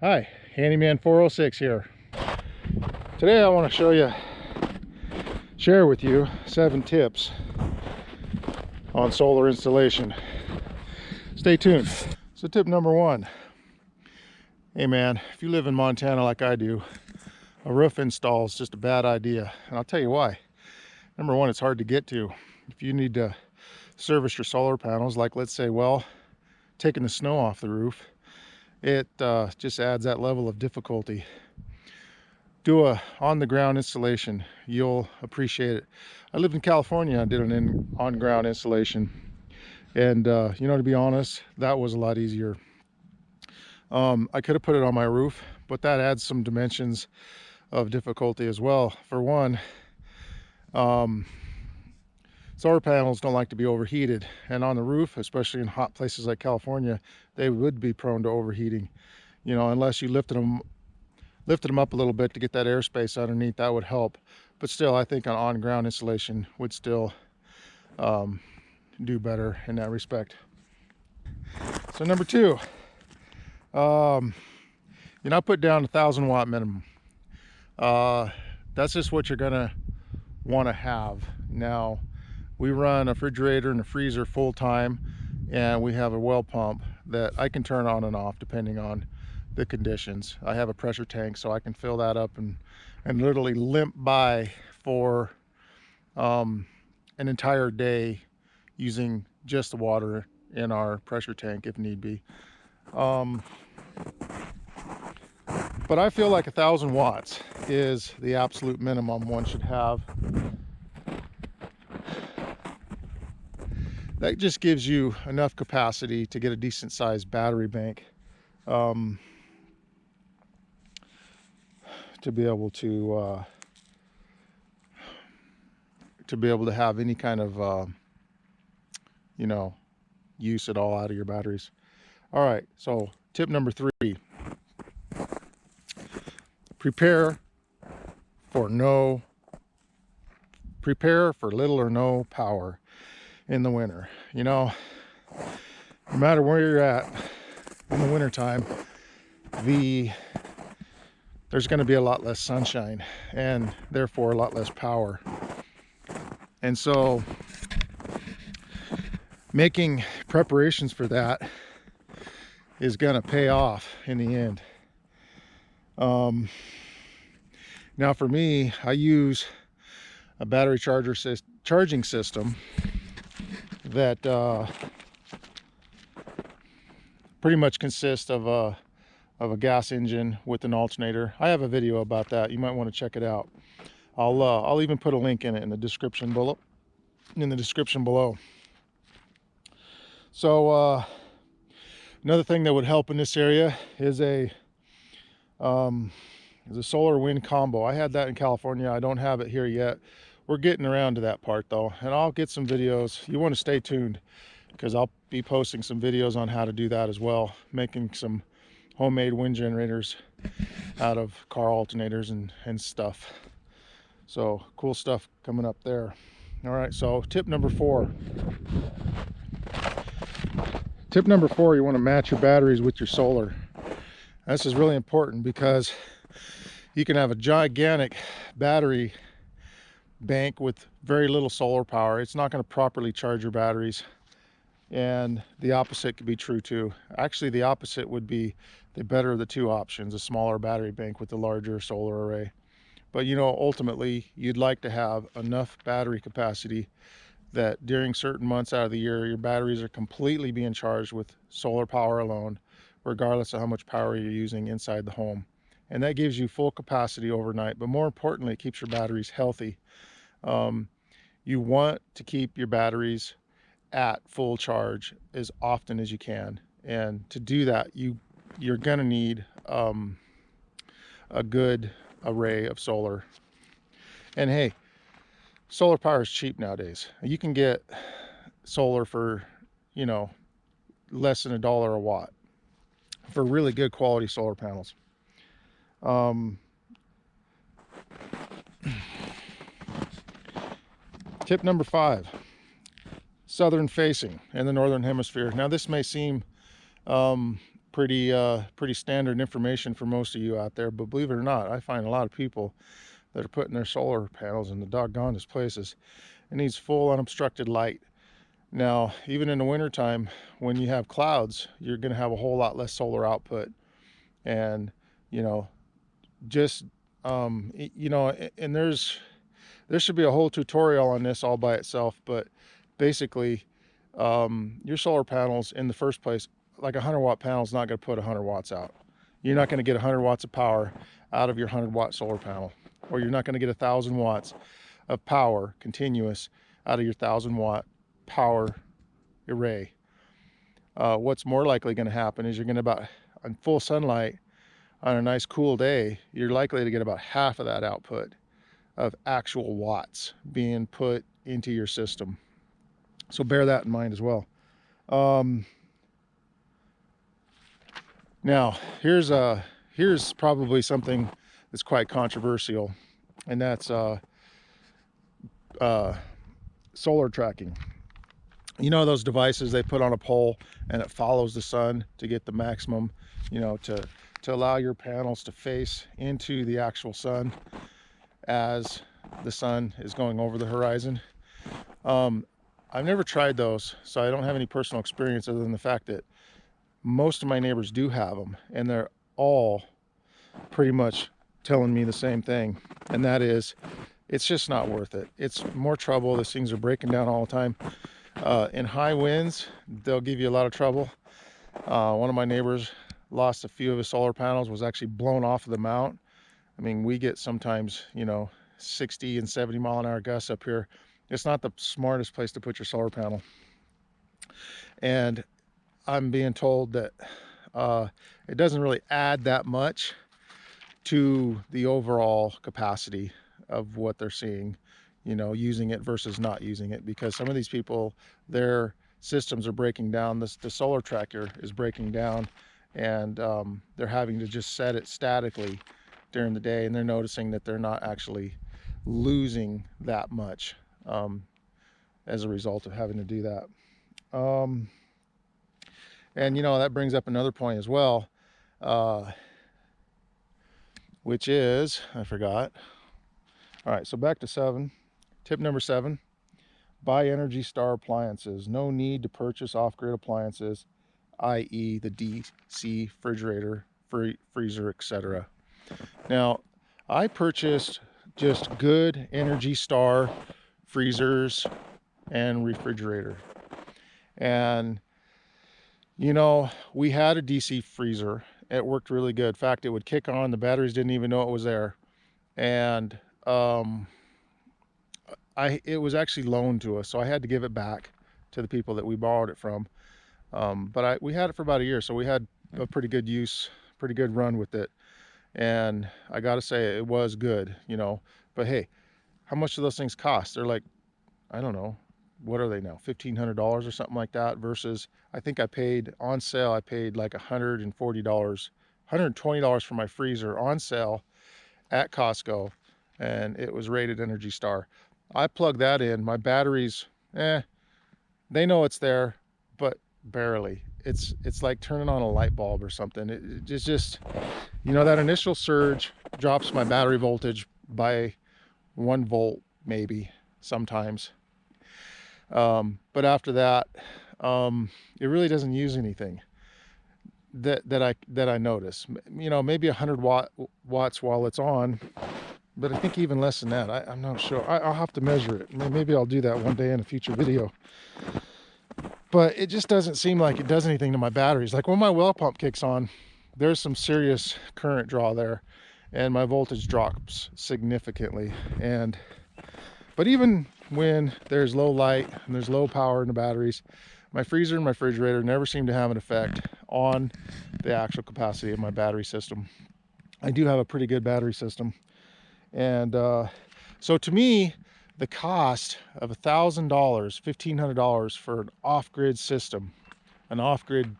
Hi, Handyman 406 here. Today I want to share with you 7 tips on solar installation. Stay tuned. So tip number 1. Hey man, if you live in Montana like I do, a roof install is just a bad idea. And I'll tell you why. Number 1, it's hard to get to. If you need to service your solar panels, like let's say, taking the snow off the roof, it just adds that level of difficulty. Do a on-the-ground installation. You'll appreciate it. I lived in California and did an on-ground installation, and to be honest, that was a lot easier. I could have put it on my roof, but that adds some dimensions of difficulty as well. For one, solar panels don't like to be overheated, and on the roof, especially in hot places like California, they would be prone to overheating, unless you lifted them up a little bit to get that airspace underneath. That would help, but still I think an on-ground installation would still do better in that respect. So number 2, I put down 1,000 watt minimum. That's just what you're gonna want to have. Now we run a refrigerator and a freezer full time, and we have a well pump that I can turn on and off depending on the conditions. I have a pressure tank, so I can fill that up and literally limp by for an entire day using just the water in our pressure tank if need be. But I feel like 1,000 watts is the absolute minimum one should have. That just gives you enough capacity to get a decent sized battery bank, to be able to have any kind of use at all out of your batteries. All right, so tip number 3: prepare for little or no power in the winter. No matter where you're at in the wintertime, there's going to be a lot less sunshine and therefore a lot less power. And so making preparations for that is going to pay off in the end. Now for me, I use a battery charging system that pretty much consists of a gas engine with an alternator. I have a video about that. You might want to check it out. I'll even put a link in it in the description below. So another thing that would help in this area is a solar wind combo. I had that in California. I don't have it here yet. We're getting around to that part though, and I'll get some videos. You want to stay tuned because I'll be posting some videos on how to do that as well, making some homemade wind generators out of car alternators and stuff. So cool stuff coming up there. All right, so tip number 4. You want to match your batteries with your solar. This is really important because you can have a gigantic battery bank with very little solar power. It's not going to properly charge your batteries, and the opposite could be true too. Actually, the opposite would be the better of the two options: a smaller battery bank with a larger solar array. But ultimately you'd like to have enough battery capacity that during certain months out of the year your batteries are completely being charged with solar power alone, regardless of how much power you're using inside the home. And that gives you full capacity overnight, but more importantly, it keeps your batteries healthy. You want to keep your batteries at full charge as often as you can, and to do that you're gonna need a good array of solar. And hey, solar power is cheap nowadays. You can get solar for less than $1 a watt for really good quality solar panels. Tip number 5: southern facing in the northern hemisphere. Now this may seem pretty standard information for most of you out there, but believe it or not, I find a lot of people that are putting their solar panels in the doggonest places. It needs full unobstructed light. Now, even in the wintertime, when you have clouds, you're going to have a whole lot less solar output. And, you know, just, you know, and there should be a whole tutorial on this all by itself, but basically, your solar panels in the first place, like a 100-watt panel is not going to put 100 watts out. You're not going to get 100 watts of power out of your 100-watt solar panel, or you're not going to get 1,000 watts of power continuous out of your 1,000-watt power array. What's more likely going to happen is you're going to about, on full sunlight on a nice cool day, you're likely to get about half of that output of actual watts being put into your system. So bear that in mind as well. Now, here's probably something that's quite controversial, and that's solar tracking. You know those devices they put on a pole and it follows the sun to get the maximum, you know, to allow your panels to face into the actual sun as the sun is going over the horizon. I've never tried those, so I don't have any personal experience other than the fact that most of my neighbors do have them, and they're all pretty much telling me the same thing, and that is it's just not worth it. It's more trouble. These things are breaking down all the time. In high winds, they'll give you a lot of trouble. One of my neighbors lost a few of his solar panels, was actually blown off of the mount. I mean, we get sometimes, you know, 60 and 70 mile an hour gusts up here. It's not the smartest place to put your solar panel. And I'm being told that it doesn't really add that much to the overall capacity of what they're seeing, you know, using it versus not using it, because some of these people, their systems are breaking down. The solar tracker is breaking down, and they're having to just set it statically during the day, and they're noticing that they're not actually losing that much as a result of having to do that. And you know, that brings up another point as well, which is, I forgot. All right, so back to 7. Tip number 7, buy Energy Star appliances. No need to purchase off-grid appliances, i.e. the DC refrigerator, freezer, etc. Now, I purchased just good Energy Star freezers and refrigerator. And, you know, we had a DC freezer. It worked really good. In fact, it would kick on. The batteries didn't even know it was there. And it was actually loaned to us, so I had to give it back to the people that we borrowed it from. But we had it for about a year, so we had a pretty good run with it. And I gotta say, it was good, you know. But hey, how much do those things cost? They're like, I don't know, what are they now, $1,500 or something like that, versus I think I paid on sale, I paid like $140, $120 for my freezer on sale at Costco, and it was rated Energy Star. I plug that in, my batteries, they know it's there, but barely. It's like turning on a light bulb or something. It's just, you know, that initial surge drops my battery voltage by 1 volt, maybe, sometimes. But after that, it really doesn't use anything that I notice. You know, maybe 100 watts while it's on, but I think even less than that. I'm not sure. I'll have to measure it. Maybe I'll do that one day in a future video. But it just doesn't seem like it does anything to my batteries. Like when my well pump kicks on, there's some serious current draw there, and my voltage drops significantly. But even when there's low light and there's low power in the batteries, my freezer and my refrigerator never seem to have an effect on the actual capacity of my battery system. I do have a pretty good battery system. And so to me, the cost of $1,000, $1,500 for an off-grid system, an off-grid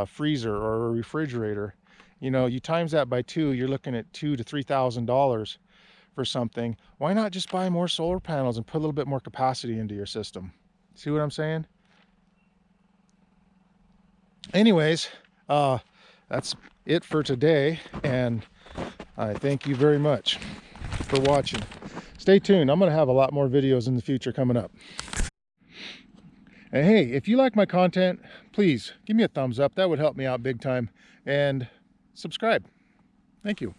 freezer or a refrigerator, you know, you times that by 2, you're looking at $2,000 to $3,000 for something. Why not just buy more solar panels and put a little bit more capacity into your system? See what I'm saying? Anyways, That's it for today, and I thank you very much for watching. Stay tuned. I'm going to have a lot more videos in the future coming up. And hey, if you like my content, please give me a thumbs up. That would help me out big time. And subscribe. Thank you.